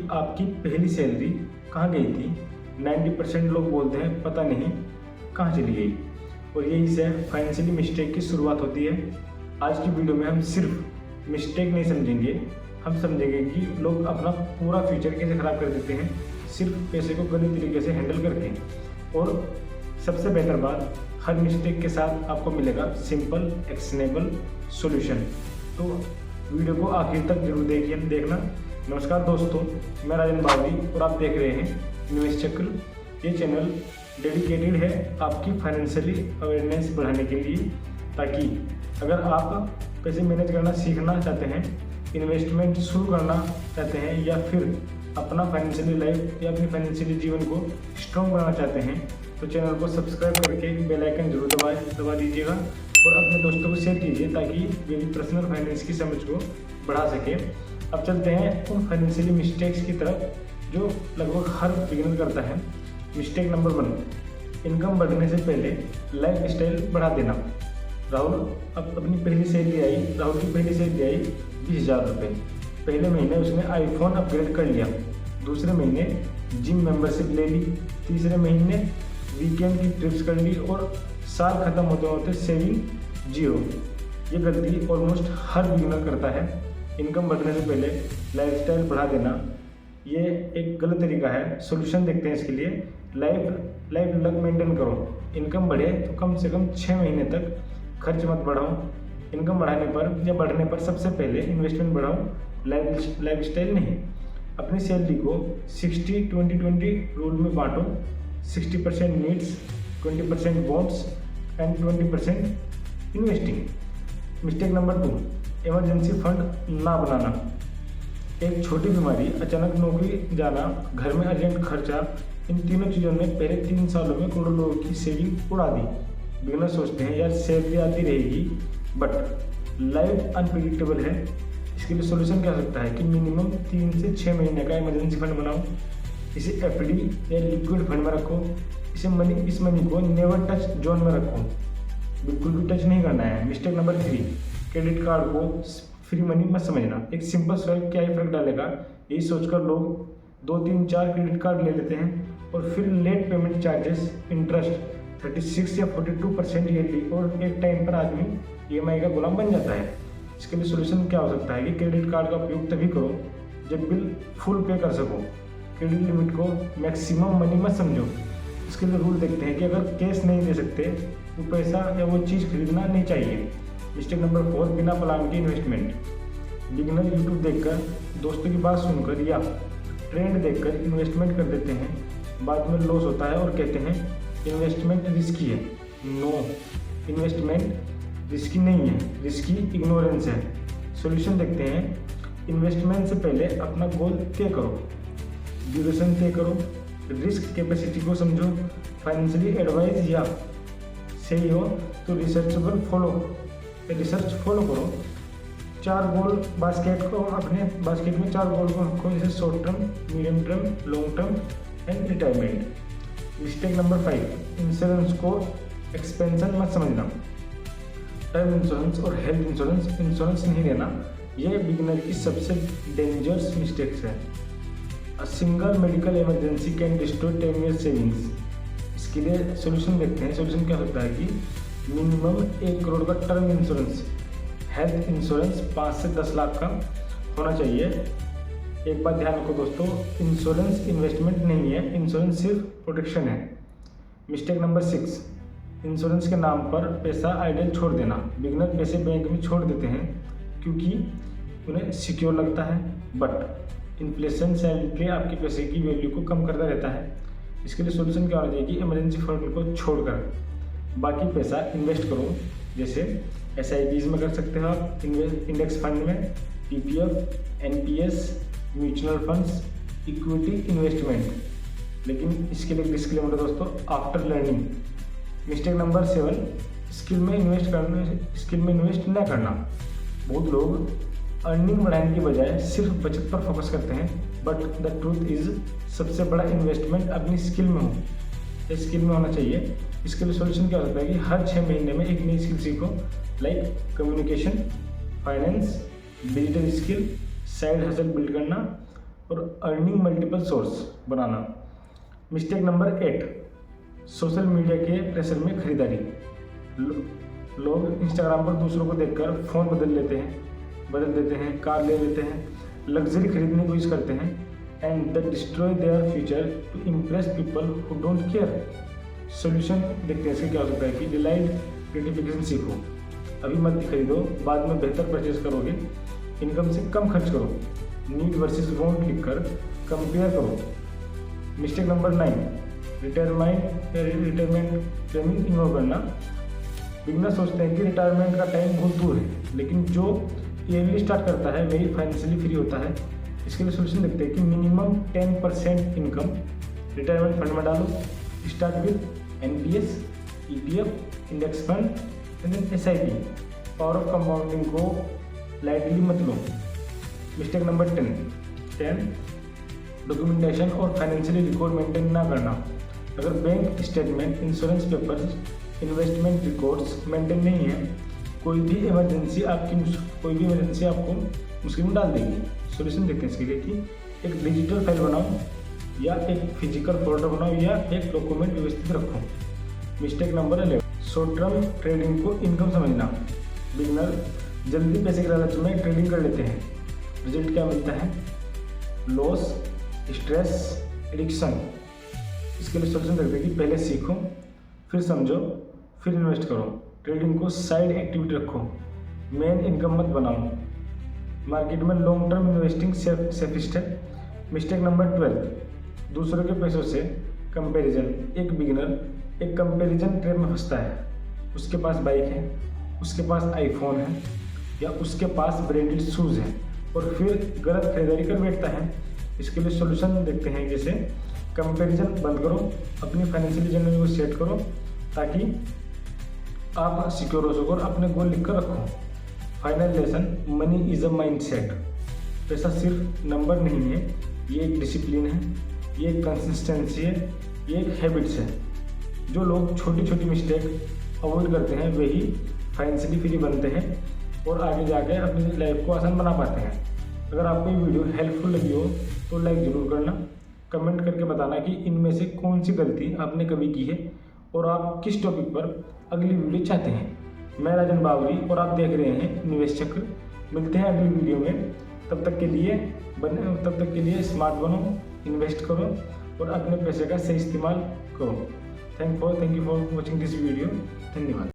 आपकी पहली सैलरी कहाँ गई थी। 90% लोग बोलते हैं पता नहीं कहाँ चली गई, और यही से फाइनेंशियली मिस्टेक की शुरुआत होती है। आज की वीडियो में हम सिर्फ मिस्टेक नहीं समझेंगे, हम समझेंगे कि लोग अपना पूरा फ्यूचर कैसे ख़राब कर देते हैं सिर्फ पैसे को गलत तरीके से हैंडल करके। और सबसे बेहतर बात, हर मिस्टेक के साथ आपको मिलेगा सिंपल एक्शनेबल सॉल्यूशन। तो वीडियो को आखिर तक जरूर देखना। नमस्कार दोस्तों, मैं राजन बावरी और आप देख रहे हैं इन्वेस्ट चक्र। ये चैनल डेडिकेटेड है आपकी फाइनेंशियली अवेयरनेस बढ़ाने के लिए, ताकि अगर आप पैसे मैनेज करना सीखना चाहते हैं, इन्वेस्टमेंट शुरू करना चाहते हैं, या फिर अपना फाइनेंशियली लाइफ या अपनी फाइनेंशियली जीवन को स्ट्रॉन्ग बनाना चाहते हैं, तो चैनल को सब्सक्राइब करके बेल आइकन जरूर दबा दीजिएगा और अपने दोस्तों को शेयर कीजिए, ताकि वे भी पर्सनल फाइनेंस की समझ को बढ़ा सके। अब चलते हैं उन फाइनेंशियली मिस्टेक्स की तरफ जो लगभग हर बिगिनर करता है। मिस्टेक नंबर 1, इनकम बढ़ने से पहले लाइफ स्टाइल बढ़ा देना। राहुल अब अपनी पहली सैलरी आई, राहुल की पहली सैलरी आई 20,000 रुपये। पहले महीने उसने आईफोन अपग्रेड कर लिया, दूसरे महीने जिम मेंबरशिप ले ली, तीसरे महीने वीकेंड की ट्रिप्स कर ली, और साल खत्म होते होते सेविंग 0। ये गलती ऑलमोस्ट हर बिगिनर करता है। इनकम बढ़ने से पहले लाइफस्टाइल बढ़ा देना ये एक गलत तरीका है। सॉल्यूशन देखते हैं इसके लिए। लाइफ लग मेंटेन करो। इनकम बढ़े तो कम से कम 6 महीने तक खर्च मत बढ़ाओ। इनकम बढ़ाने पर या बढ़ने पर सबसे पहले इन्वेस्टमेंट बढ़ाओ, लाइफस्टाइल नहीं। अपनी सैलरी को 60-20-20 रूल में बांटो। 60% needs, 20% wants and 20% investing. Mistake number 2, emergency fund ना बनाना। एक छोटी बीमारी, अचानक नौकरी जाना, घर में अर्जेंट खर्चा, इन तीनों चीज़ों ने पहले 3 सालों में करोड़ों लोगों की सेविंग उड़ा दी। बिगिनर सोचते हैं यार सैलरी आती रहेगी, बट लाइफ अनप्रिडिक्टेबल है। इसके लिए सोल्यूशन क्या हो सकता है कि मिनिमम 3 से 6 महीने का इमरजेंसी फंड बनाओ। इसे एफडी या लिक्विड फंड में रखो। इस मनी को नेवर टच जोन में रखो, बिल्कुल भी टच नहीं करना है। मिस्टेक नंबर 3, क्रेडिट कार्ड को फ्री मनी मत समझना। एक सिंपल स्वाइप क्या ही फर्क डालेगा, यही सोचकर लोग 2, 3, 4 क्रेडिट कार्ड ले लेते हैं, और फिर लेट पेमेंट चार्जेस, इंटरेस्ट 36 या 42% ईयरली, और एक टाइम पर आदमी EMI का गुलाम बन जाता है। इसके लिए सोल्यूशन क्या हो सकता है कि क्रेडिट कार्ड का उपयोग तभी करो जब बिल फुल पे कर सको। क्रेडिट लिमिट को मैक्सिमम मनी मत समझो। इसके लिए रूल देखते हैं कि अगर कैश नहीं दे सकते तो पैसा या वो चीज़ खरीदना नहीं चाहिए। मिस्टेक नंबर 4, बिना प्लान के इन्वेस्टमेंट। बिगिनर यूट्यूब देखकर, दोस्तों की बात सुनकर या ट्रेंड देखकर इन्वेस्टमेंट कर देते हैं, बाद में लॉस होता है और कहते हैं इन्वेस्टमेंट रिस्की है। नो, इन्वेस्टमेंट रिस्की नहीं है, रिस्की इग्नोरेंस है। सॉल्यूशन देखते हैं। इन्वेस्टमेंट से पहले अपना गोल तय करो, ड्यूरेशन तय करो, रिस्क कैपेसिटी को समझो। फाइनेंशियली एडवाइस या सही हो तो रिसर्च फॉलो करो। 4 गोल बास्केट को, अपने बास्केट में 4 गोल को रखो, जैसे short term, medium term, long term and retirement. Mistake number 5, insurance को एक्सपेंशन मत समझना। टर्म इंश्योरेंस और हेल्थ इंश्योरेंस नहीं लेना, ये बिगिनर की सबसे डेंजरस मिस्टेक्स है। A single medical emergency can destroy 10 years savings. इसके लिए सोल्यूशन देखते हैं। सोल्यूशन क्या होता है कि मिनिमम 1 करोड़ का टर्म इंश्योरेंस, हेल्थ इंश्योरेंस 5 से 10 लाख का होना चाहिए। एक बात ध्यान रखो दोस्तों, इंश्योरेंस इन्वेस्टमेंट नहीं है, इंश्योरेंस सिर्फ प्रोटेक्शन है। मिस्टेक नंबर 6, इंश्योरेंस के नाम पर पैसा आइडल छोड़ देना। बिगिनर पैसे बैंक में छोड़ देते हैं क्योंकि उन्हें सिक्योर लगता है, बट इन्फ्लेशन साइलेंटली आपके पैसे की वैल्यू को कम करता रहता है। इसके लिए सोल्यूशन क्या होना चाहिए कि इमरजेंसी फंड को छोड़कर बाकी पैसा इन्वेस्ट करो। जैसे SIPs में कर सकते हो आप, इंडेक्स फंड में, PPF, NPS, mutual funds, equity investment. लेकिन इसके लिए डिस्क्लेमर है दोस्तों, after learning. Mistake number 7, skill में इन्वेस्ट न करना। बहुत लोग अर्निंग बढ़ाने की बजाय सिर्फ बचत पर फोकस करते हैं, बट द ट्रूथ इज सबसे बड़ा इन्वेस्टमेंट अपनी स्किल में होना चाहिए। इसके लिए सोल्यूशन क्या होता है कि हर 6 महीने में एक नई स्किल सीखो, like communication, finance, digital skill, side hustle build करना, और अर्निंग मल्टीपल सोर्स बनाना। मिस्टेक नंबर 8, सोशल मीडिया के प्रेशर में खरीदारी। लोग इंस्टाग्राम पर दूसरों को देखकर फ़ोन बदल देते हैं, कार ले लेते हैं, लग्जरी खरीदने की कोशिश करते हैं and the destroy their future to impress people who don't care. Solution देखते हैं इसका क्या हो सकता है कि डिलाइड ग्रेटिफिकेशन सीखो। अभी मत खरीदो, बाद में बेहतर परचेज करोगे। इनकम से कम खर्च करो, नीड वर्सेस वांट लिखकर कंपेयर करो। Mistake number 9, retirement planning ignore करना। बिगनर सोचते हैं कि रिटायरमेंट का टाइम बहुत दूर है, लेकिन जो ईयरली स्टार्ट करता है वही फाइनेंशियली फ्री होता है। इसके लिए सोल्यूशन देखते हैं कि मिनिमम 10% इनकम रिटायरमेंट फंड में डालो। Start with NPS, ETF, index fund and SIP। Power of compounding को लाइटली मत लो। मिस्टेक नंबर 10, डॉक्यूमेंटेशन और फाइनेंशियली रिकॉर्ड मेंटेन ना करना। अगर bank statement, insurance papers, investment records maintain नहीं है, कोई भी इमरजेंसी आपको मुश्किल में डाल देगी। सॉल्यूशन देखते हैं इसके लिए कि एक डिजिटल फाइल बनाओ या एक फिजिकल फोल्डर बनाओ या एक डॉक्यूमेंट व्यवस्थित रखो। Mistake number 11, short term trading को इनकम समझना। बिगनर जल्दी पैसे के लालच में ट्रेडिंग कर लेते हैं। रिजल्ट क्या मिलता है? Loss, stress, addiction. इसके लिए सोल्यूशन देखते हैं कि पहले सीखो, फिर समझो, फिर इन्वेस्ट करो। ट्रेडिंग को साइड एक्टिविटी रखो, मेन इनकम मत बनाओ। मार्केट में लॉन्ग टर्म इन्वेस्टिंग सेफेस्ट है। मिस्टेक नंबर 12, दूसरों के पैसों से कंपैरिजन। एक बिगिनर एक कंपैरिजन ट्रैप में फंसता है। उसके पास बाइक है, उसके पास आईफोन है या उसके पास ब्रांडेड शूज़ हैं और फिर गलत खरीदारी कर बैठता है। इसके लिए सॉल्यूशन देखते हैं, जैसे कंपैरिजन बंद करो, अपनी फाइनेंशियल जर्नी को सेट करो ताकि आप सिक्योर हो सको और अपने गोल लिख कर रखो। Final lesson, money is a mindset. पैसा सिर्फ नंबर नहीं है, ये एक डिसिप्लिन है, ये एक कंसिस्टेंसी है, ये एक हैबिट्स है। जो लोग छोटी छोटी मिस्टेक अवॉइड करते हैं वही फाइनेंशियली फ्री बनते हैं और आगे जाकर अपनी लाइफ को आसान बना पाते हैं। अगर आपको ये वीडियो हेल्पफुल लगी हो तो लाइक ज़रूर करना, कमेंट करके बताना कि इनमें से कौन सी गलती आपने कभी की है और आप किस टॉपिक पर अगली वीडियो चाहते हैं। मैं राजन बावरी और आप देख रहे हैं निवेश चक्र। मिलते हैं अगली वीडियो में। तब तक के लिए स्मार्ट बनो, इन्वेस्ट करो और अपने पैसे का सही इस्तेमाल करो। Thank you for watching this video. धन्यवाद।